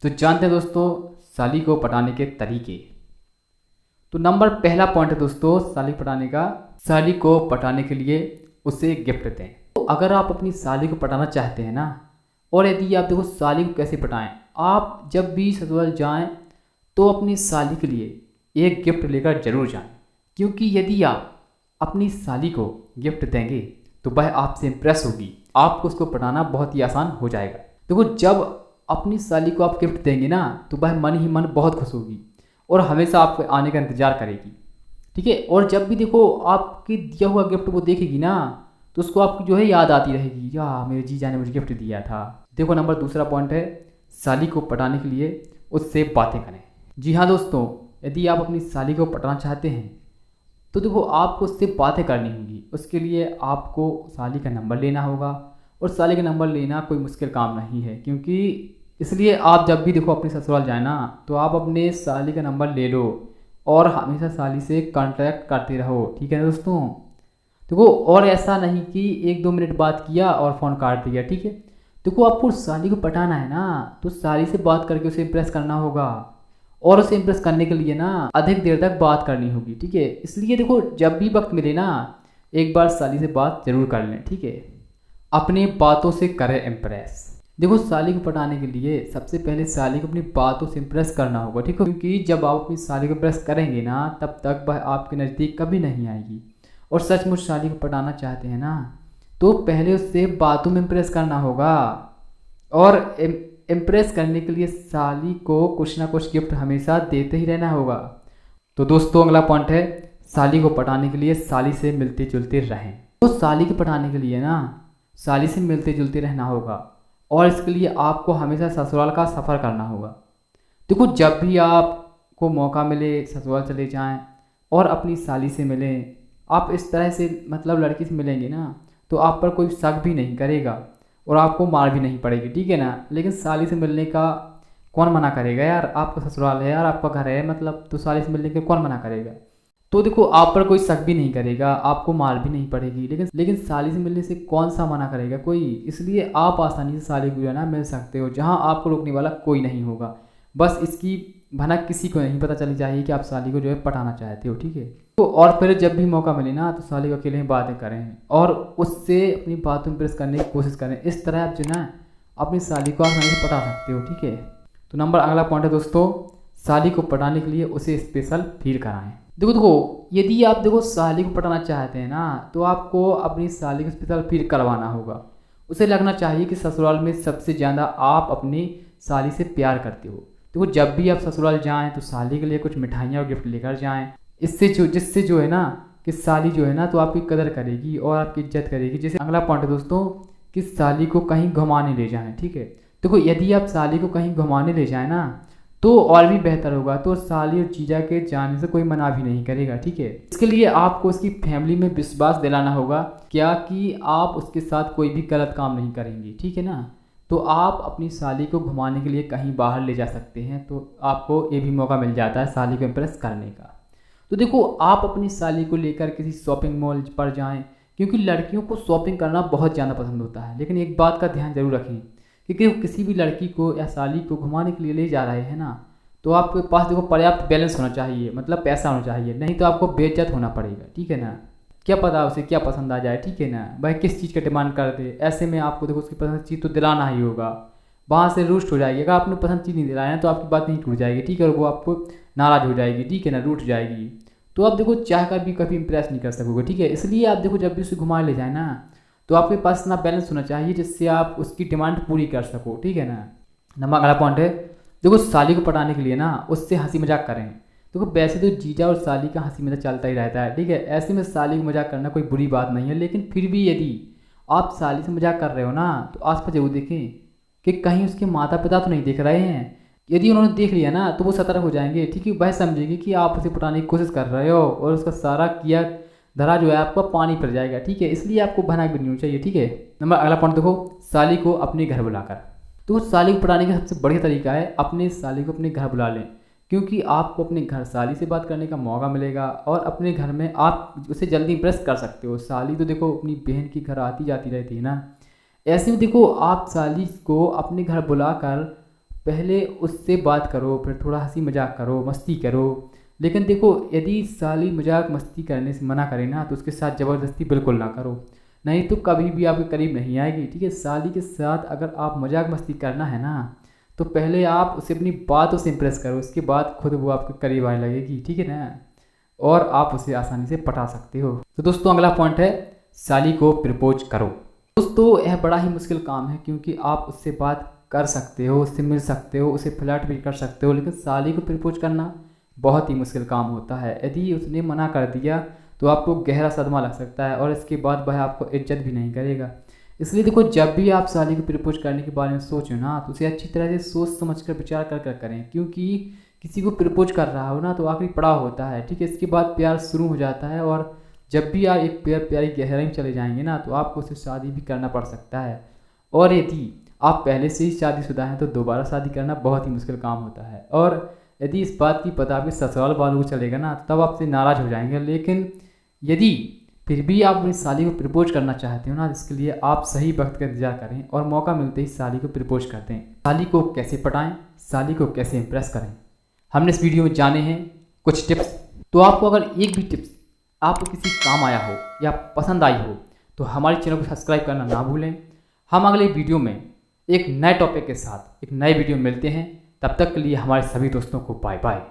तो जानते हैं दोस्तों साली को पटाने के तरीके। तो नंबर पहला पॉइंट है दोस्तों साली पटाने का, साली को पटाने के लिए उसे गिफ्ट दें। तो अगर आप अपनी साली को पटाना चाहते हैं ना, और यदि आप देखो साली को कैसे पटाएं, आप जब भी ससुराल जाएं तो अपनी साली के लिए एक गिफ्ट लेकर जरूर जाएं, क्योंकि यदि आप अपनी साली को गिफ्ट देंगे तो वह आपसे इम्प्रेस होगी, आपको उसको पटाना बहुत ही आसान हो जाएगा। देखो जब अपनी साली को आप गिफ्ट देंगे ना तो वह मन ही मन बहुत खुश होगी और हमेशा आपके आने का इंतज़ार करेगी, ठीक है। और जब भी देखो आपके दिया हुआ गिफ्ट वो देखेगी ना तो उसको आपकी जो है याद आती रहेगी, या मेरे जीजा ने मुझे गिफ्ट दिया था। देखो नंबर दूसरा पॉइंट है साली को पटाने के लिए उससे बातें करें। जी हाँ दोस्तों, यदि आप अपनी साली को पटाना चाहते हैं तो देखो आपको उससे बातें करनी होगी। उसके लिए आपको साली का नंबर लेना होगा, और साली का नंबर लेना कोई मुश्किल काम नहीं है, क्योंकि इसलिए आप जब भी देखो अपने ससुराल जाए ना तो आप अपने साली का नंबर ले लो और हमेशा साली से कांटेक्ट करते रहो, ठीक है ना दोस्तों। देखो और ऐसा नहीं कि 1-2 मिनट बात किया और फ़ोन काट दिया, ठीक है। देखो आपको साली को पटाना है ना तो साली से बात करके उसे इम्प्रेस करना होगा, और उसे इम्प्रेस करने के लिए ना अधिक देर तक बात करनी होगी, ठीक है। इसलिए देखो जब भी वक्त मिले ना एक बार साली से बात जरूर कर लें, ठीक है। अपनी बातों से करें इम्प्रेस। देखो साली को पटाने के लिए सबसे पहले साली को अपनी बातों से इम्प्रेस करना होगा, ठीक है, क्योंकि जब आप अपनी साली को इम्प्रेस करेंगे ना तब तक वह आपके नज़दीक कभी नहीं आएगी। और सचमुच साली को पटाना चाहते हैं ना तो पहले उससे बातों में इम्प्रेस करना होगा, और इम्प्रेस करने के लिए साली को कुछ ना कुछ गिफ्ट हमेशा देते ही रहना होगा। तो दोस्तों अगला पॉइंट है साली को पटाने के लिए साली से मिलते जुलते रहें। तो साली को पटाने के लिए ना साली से मिलते जुलते रहना होगा, और इसके लिए आपको हमेशा ससुराल का सफ़र करना होगा। देखो जब भी आपको मौका मिले ससुराल चले जाएं और अपनी साली से मिलें। आप इस तरह से मतलब लड़की से मिलेंगे ना तो आप पर कोई शक भी नहीं करेगा और आपको मार भी नहीं पड़ेगी, ठीक है ना। लेकिन साली से मिलने का कौन मना करेगा यार, आपका ससुराल है यार, आपका घर है मतलब, तो साली से मिलने के कौन मना करेगा। तो देखो आप पर कोई शक भी नहीं करेगा, आपको मार भी नहीं पड़ेगी, लेकिन साली से मिलने से कौन सा मना करेगा कोई। इसलिए आप आसानी से साली को जो है ना मिल सकते हो, जहाँ आपको रोकने वाला कोई नहीं होगा। बस इसकी भनक किसी को नहीं पता चली चाहिए कि आप साली को जो है पटाना चाहते हो, ठीक है। तो और फिर जब भी मौका मिले ना तो साली को अकेले ही बातें करें और उससे अपनी बातों इम्प्रेस करने की कोशिश करें। इस तरह आप जो ना अपनी साली को आसानी से पटा सकते हो, ठीक है। तो नंबर अगला पॉइंट है दोस्तों साली को पटाने के लिए उसे स्पेशल फील कराएं। देखो यदि आप देखो साली को पटाना चाहते हैं ना तो आपको अपनी साली को स्पेशल फील करवाना होगा। उसे लगना चाहिए कि ससुराल में सबसे ज़्यादा आप अपनी साली से प्यार करते हो। देखो जब भी आप ससुराल जाएं तो साली के लिए कुछ मिठाइयाँ और गिफ्ट लेकर जाएं, जिससे जो है ना कि साली जो है ना तो आपकी कदर करेगी और आपकी इज्जत करेगी। जैसे अगला पॉइंट है दोस्तों कि साली को कहीं घुमाने ले जाएं, ठीक है। देखो यदि आप साली को कहीं घुमाने ले जाएं ना तो और भी बेहतर होगा, तो साली और जीजा के जाने से कोई मना भी नहीं करेगा, ठीक है। इसके लिए आपको उसकी फैमिली में विश्वास दिलाना होगा क्या कि आप उसके साथ कोई भी गलत काम नहीं करेंगे, ठीक है ना। तो आप अपनी साली को घुमाने के लिए कहीं बाहर ले जा सकते हैं, तो आपको ये भी मौका मिल जाता है साली को इम्प्रेस करने का। तो देखो आप अपनी साली को लेकर किसी शॉपिंग मॉल पर जाएं, क्योंकि लड़कियों को शॉपिंग करना बहुत ज़्यादा पसंद होता है। लेकिन एक बात का ध्यान जरूर रखें कि किसी भी लड़की को या साली को घुमाने के लिए ले जा रहे हैं ना तो आपके पास देखो पर्याप्त बैलेंस होना चाहिए, मतलब पैसा होना चाहिए, नहीं तो आपको बेइज्जत होना पड़ेगा, ठीक है ना। क्या पता उसे क्या पसंद आ जाए, ठीक है ना, भाई किस चीज़ का डिमांड कर दे। ऐसे में आपको देखो उसकी पसंद चीज़ तो दिलाना ही होगा, वहाँ से रूस्ट हो जाएगी। अगर आपने पसंद चीज़ नहीं दिलाया तो आपकी बात नहीं टूट जाएगी, ठीक है, और वो आपको नाराज़ हो जाएगी, ठीक है ना, रूठ जाएगी। तो आप देखो चाह कर भी कभी इंप्रेस नहीं कर सकोगे, ठीक है। इसलिए आप देखो जब भी उसे घुमा ले जाए ना तो आपके पास इतना बैलेंस होना चाहिए जिससे आप उसकी डिमांड पूरी कर सको, ठीक है ना। नंबर अगला पॉइंट है देखो साली को पटाने के लिए ना उससे हंसी मजाक करें। देखो वैसे तो जीजा और साली का हंसी मजाक चलता ही रहता है, ठीक है। ऐसे में साली को मजाक करना कोई बुरी बात नहीं है, लेकिन फिर भी यदि आप साली से मजाक कर रहे हो ना तो आसपास जरूर देखें कि कहीं उसके माता पिता तो नहीं देख रहे हैं। यदि उन्होंने देख लिया ना तो वो सतर्क हो जाएंगे, ठीक है। वह समझेंगे कि आप उसे पटाने की कोशिश कर रहे हो और उसका सारा किया धरा जो है आपका पानी पर जाएगा, ठीक है। इसलिए आपको भनक भी नहीं होनी चाहिए, ठीक है। नंबर अगला पॉइंट देखो साली को अपने घर बुलाकर। तो साली को पटाने का सबसे बढ़िया तरीका है अपने साली को अपने घर बुला लें, क्योंकि आपको अपने घर साली से बात करने का मौका मिलेगा और अपने घर में आप उसे जल्दी इंप्रेस कर सकते हो। साली तो देखो अपनी बहन के घर आती जाती रहती है ना, ऐसे में देखो आप साली को अपने घर बुलाकर पहले उससे बात करो, फिर थोड़ा हंसी मजाक करो, मस्ती करो। लेकिन देखो, यदि साली मजाक मस्ती करने से मना करे ना, तो उसके साथ ज़बरदस्ती बिल्कुल ना करो, नहीं तो कभी भी आपके करीब नहीं आएगी। ठीक है, साली के साथ अगर आप मजाक मस्ती करना है ना, तो पहले आप उसे अपनी बातों से इम्प्रेस करो, उसके बाद खुद वो आपके करीब आने लगेगी। ठीक है ना, और आप उसे आसानी से पटा सकते हो। तो दोस्तों अगला पॉइंट है, साली को प्रपोज करो। दोस्तों यह बड़ा ही मुश्किल काम है, क्योंकि आप उससे बात कर सकते हो, उससे मिल सकते हो, उसे फ्लर्ट भी कर सकते हो, लेकिन साली को प्रपोज करना बहुत ही मुश्किल काम होता है। यदि उसने मना कर दिया तो आपको गहरा सदमा लग सकता है, और इसके बाद वह आपको इज्जत भी नहीं करेगा। इसलिए देखो, जब भी आप साली को प्रपोज करने के बारे में सोचो ना, तो उसे अच्छी तरह से सोच समझ कर विचार कर कर करें, क्योंकि किसी को प्रपोज कर रहा हो ना, तो आखिरी पड़ाव होता है। ठीक है, इसके बाद प्यार शुरू हो जाता है, और जब भी आप एक प्यारी गहराई में चले जाएंगे ना, तो आपको उससे शादी भी करना पड़ सकता है। और यदि आप पहले से ही शादीशुदा हैं तो दोबारा शादी करना बहुत ही मुश्किल काम होता है। और यदि इस बात की पता आपके ससुराल वालों को चलेगा ना, तब आपसे नाराज़ हो जाएंगे। लेकिन यदि फिर भी आप अपनी साली को प्रपोज करना चाहते हो ना, इसके लिए आप सही वक्त का इंतजार करें और मौका मिलते ही साली को प्रपोज कर दें। साली को कैसे पटाएं, साली को कैसे इम्प्रेस करें, हमने इस वीडियो में जाने हैं कुछ टिप्स। तो आपको अगर एक भी टिप्स आपको किसी काम आया हो या पसंद आई हो, तो हमारे चैनल को सब्सक्राइब करना ना भूलें। हम अगले वीडियो में एक नए टॉपिक के साथ एक नए वीडियो में मिलते हैं। तब तक के लिए हमारे सभी दोस्तों को बाय बाय।